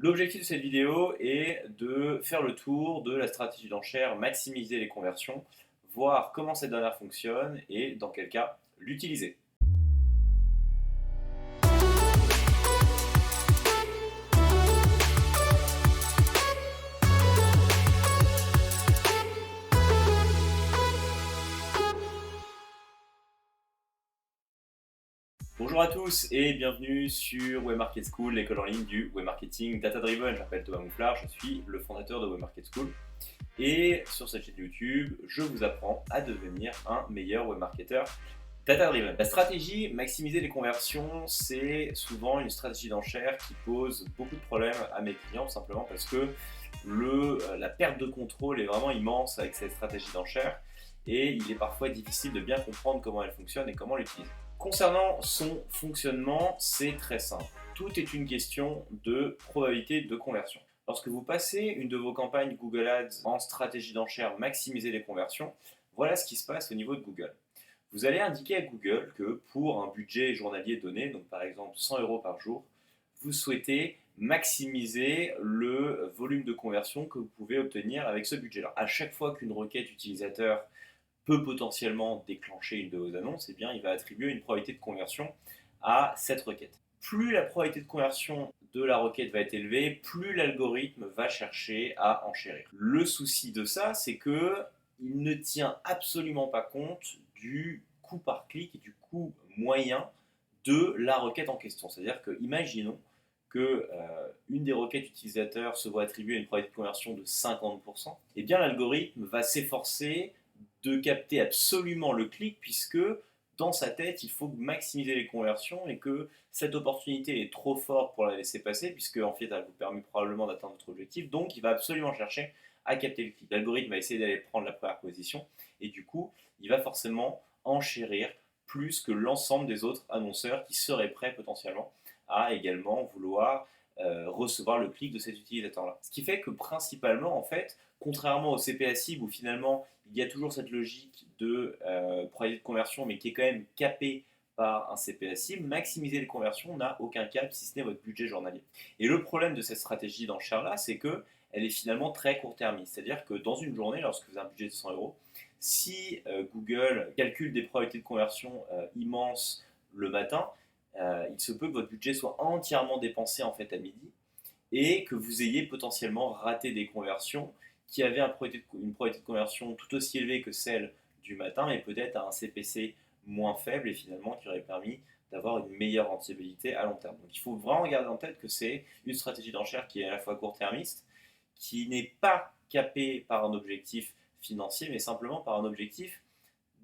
L'objectif de cette vidéo est de faire le tour de la stratégie d'enchère, maximiser les conversions, voir comment cette dernière fonctionne et dans quel cas l'utiliser. Bonjour à tous et bienvenue sur Web Market School, l'école en ligne du web marketing data driven. Je m'appelle Thomas Mouflard, je suis le fondateur de Web Market School. Et sur cette chaîne YouTube, je vous apprends à devenir un meilleur web marketeur data driven. La stratégie maximiser les conversions, c'est souvent une stratégie d'enchère qui pose beaucoup de problèmes à mes clients, simplement parce que la perte de contrôle est vraiment immense avec cette stratégie d'enchère et il est parfois difficile de bien comprendre comment elle fonctionne et comment l'utiliser. Concernant son fonctionnement, c'est très simple. Tout est une question de probabilité de conversion. Lorsque vous passez une de vos campagnes Google Ads en stratégie d'enchère maximiser les conversions, voilà ce qui se passe au niveau de Google. Vous allez indiquer à Google que pour un budget journalier donné, donc par exemple 100 € par jour, vous souhaitez maximiser le volume de conversion que vous pouvez obtenir avec ce budget-là. À chaque fois qu'une requête utilisateur peut potentiellement déclencher une de vos annonces, eh bien, il va attribuer une probabilité de conversion à cette requête. Plus la probabilité de conversion de la requête va être élevée, plus l'algorithme va chercher à enchérir. Le souci de ça, c'est que il ne tient absolument pas compte du coût par clic et du coût moyen de la requête en question. C'est-à-dire que, imaginons que une des requêtes utilisateurs se voit attribuer une probabilité de conversion de 50%, eh bien l'algorithme va s'efforcer de capter absolument le clic, puisque dans sa tête, il faut maximiser les conversions et que cette opportunité est trop forte pour la laisser passer, puisque en fait, elle vous permet probablement d'atteindre votre objectif. Donc, il va absolument chercher à capter le clic. L'algorithme va essayer d'aller prendre la première position et du coup, il va forcément enchérir plus que l'ensemble des autres annonceurs qui seraient prêts potentiellement à également vouloir recevoir le clic de cet utilisateur-là. Ce qui fait que principalement, en fait, contrairement au CPA cible où finalement il y a toujours cette logique de probabilité de conversion, mais qui est quand même capée par un CPA cible, maximiser les conversions n'a aucun cap si ce n'est votre budget journalier. Et le problème de cette stratégie d'enchère-là, c'est que elle est finalement très court-termiste. C'est-à-dire que dans une journée, lorsque vous avez un budget de 100 €, si Google calcule des probabilités de conversion immenses le matin, il se peut que votre budget soit entièrement dépensé en fait à midi et que vous ayez potentiellement raté des conversions qui avaient une probabilité de conversion tout aussi élevée que celle du matin, mais peut-être à un CPC moins faible et finalement qui aurait permis d'avoir une meilleure rentabilité à long terme. Donc il faut vraiment garder en tête que c'est une stratégie d'enchère qui est à la fois court-termiste, qui n'est pas capée par un objectif financier, mais simplement par un objectif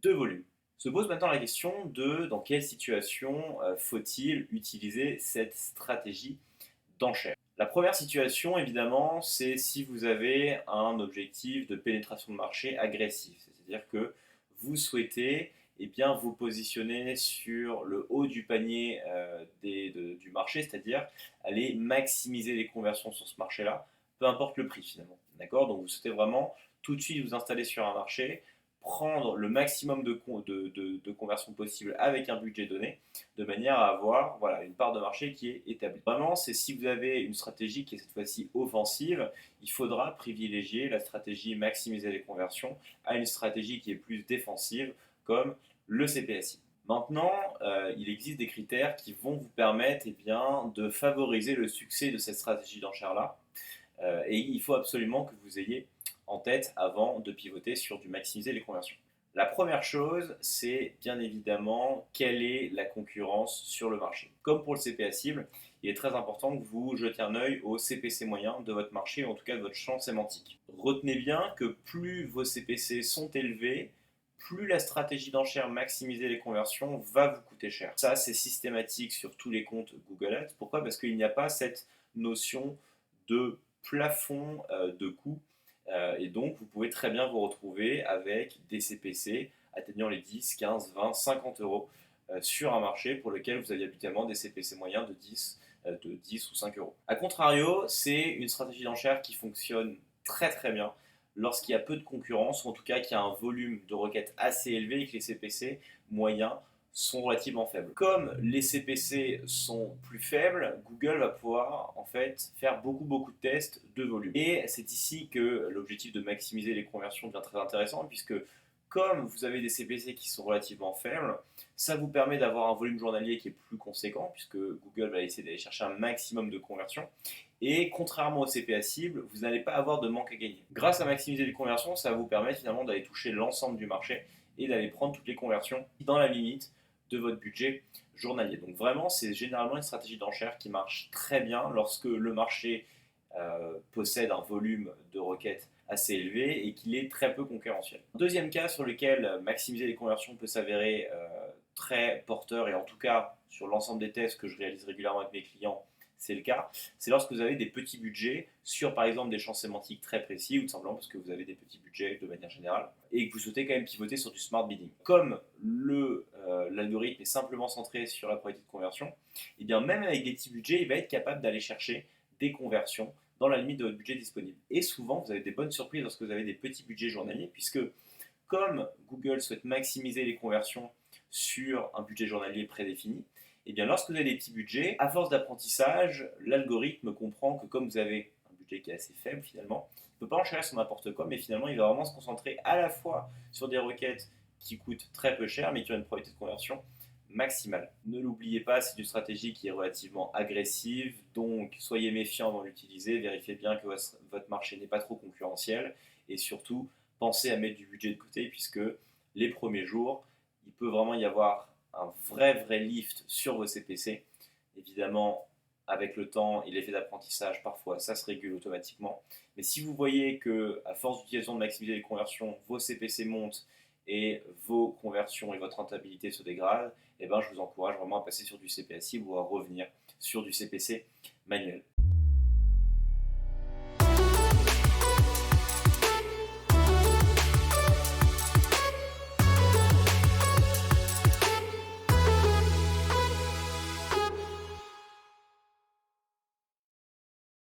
de volume. Se pose maintenant la question de dans quelle situation faut-il utiliser cette stratégie d'enchère. La première situation, évidemment, c'est si vous avez un objectif de pénétration de marché agressif. C'est-à-dire que vous souhaitez bien, vous positionner sur le haut du panier du marché, c'est-à-dire aller maximiser les conversions sur ce marché-là, peu importe le prix finalement. D'accord. Donc vous souhaitez vraiment tout de suite vous installer sur un marché, prendre le maximum de conversions possible avec un budget donné, de manière à avoir voilà, une part de marché qui est établie. Vraiment, c'est si vous avez une stratégie qui est cette fois-ci offensive, il faudra privilégier la stratégie maximiser les conversions à une stratégie qui est plus défensive, comme le CPSI. Maintenant, il existe des critères qui vont vous permettre bien, de favoriser le succès de cette stratégie d'enchère-là. Et il faut absolument que vous ayez en tête avant de pivoter sur du maximiser les conversions. La première chose, c'est bien évidemment quelle est la concurrence sur le marché. Comme pour le CPA cible, il est très important que vous jetiez un œil au CPC moyen de votre marché, ou en tout cas de votre champ sémantique. Retenez bien que plus vos CPC sont élevés, plus la stratégie d'enchère maximiser les conversions va vous coûter cher. Ça, c'est systématique sur tous les comptes Google Ads. Pourquoi? Parce qu'il n'y a pas cette notion de plafond de coût. Et donc, vous pouvez très bien vous retrouver avec des CPC atteignant les 10, 15, 20, 50 € sur un marché pour lequel vous avez habituellement des CPC moyens de 10 ou 5 €. A contrario, c'est une stratégie d'enchère qui fonctionne très très bien lorsqu'il y a peu de concurrence, ou en tout cas qu'il y a un volume de requêtes assez élevé et que les CPC moyens sont relativement faibles. Comme les CPC sont plus faibles, Google va pouvoir en fait faire beaucoup de tests de volume. Et c'est ici que l'objectif de maximiser les conversions devient très intéressant, puisque comme vous avez des CPC qui sont relativement faibles, ça vous permet d'avoir un volume journalier qui est plus conséquent, puisque Google va essayer d'aller chercher un maximum de conversions. Et contrairement au CPA cible, vous n'allez pas avoir de manque à gagner. Grâce à maximiser les conversions, ça va vous permettre finalement d'aller toucher l'ensemble du marché et d'aller prendre toutes les conversions dans la limite de votre budget journalier. Donc vraiment, c'est généralement une stratégie d'enchère qui marche très bien lorsque le marché possède un volume de requêtes assez élevé et qu'il est très peu concurrentiel. Deuxième cas sur lequel maximiser les conversions peut s'avérer très porteur, et en tout cas sur l'ensemble des tests que je réalise régulièrement avec mes clients, c'est le cas, c'est lorsque vous avez des petits budgets sur par exemple des champs sémantiques très précis, ou tout simplement parce que vous avez des petits budgets de manière générale et que vous souhaitez quand même pivoter sur du smart bidding. Comme l'algorithme est simplement centré sur la probabilité de conversion, et bien même avec des petits budgets, il va être capable d'aller chercher des conversions dans la limite de votre budget disponible. Et souvent, vous avez des bonnes surprises lorsque vous avez des petits budgets journaliers, puisque comme Google souhaite maximiser les conversions sur un budget journalier prédéfini, et bien lorsque vous avez des petits budgets, à force d'apprentissage, l'algorithme comprend que comme vous avez un budget qui est assez faible finalement, il ne peut pas enchaîner sur n'importe quoi, mais finalement il va vraiment se concentrer à la fois sur des requêtes qui coûtent très peu cher, mais qui ont une probabilité de conversion maximale. Ne l'oubliez pas, c'est une stratégie qui est relativement agressive, donc soyez méfiants avant de l'utiliser, vérifiez bien que votre marché n'est pas trop concurrentiel, et surtout, pensez à mettre du budget de côté, puisque les premiers jours, il peut vraiment y avoir un vrai lift sur vos CPC. Évidemment, avec le temps et l'effet d'apprentissage, parfois ça se régule automatiquement. Mais si vous voyez que, à force d'utilisation de maximiser les conversions, vos CPC montent et vos conversions et votre rentabilité se dégradent, eh ben, je vous encourage vraiment à passer sur du CPA cible ou à revenir sur du CPC manuel.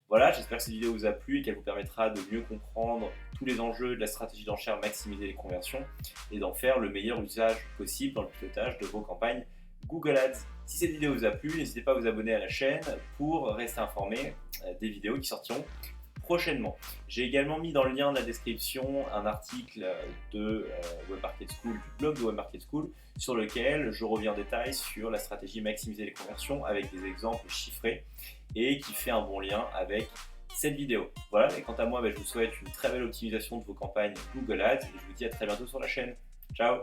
Voilà, j'espère que cette vidéo vous a plu et qu'elle vous permettra de mieux comprendre tous les enjeux de la stratégie d'enchère, maximiser les conversions et d'en faire le meilleur usage possible dans le pilotage de vos campagnes Google Ads. Si cette vidéo vous a plu, n'hésitez pas à vous abonner à la chaîne pour rester informé des vidéos qui sortiront prochainement. J'ai également mis dans le lien de la description un article de Web Market School, du blog de Web Market School, sur lequel je reviens en détail sur la stratégie maximiser les conversions avec des exemples chiffrés et qui fait un bon lien avec cette vidéo. Voilà, et quant à moi, je vous souhaite une très belle optimisation de vos campagnes Google Ads et je vous dis à très bientôt sur la chaîne. Ciao!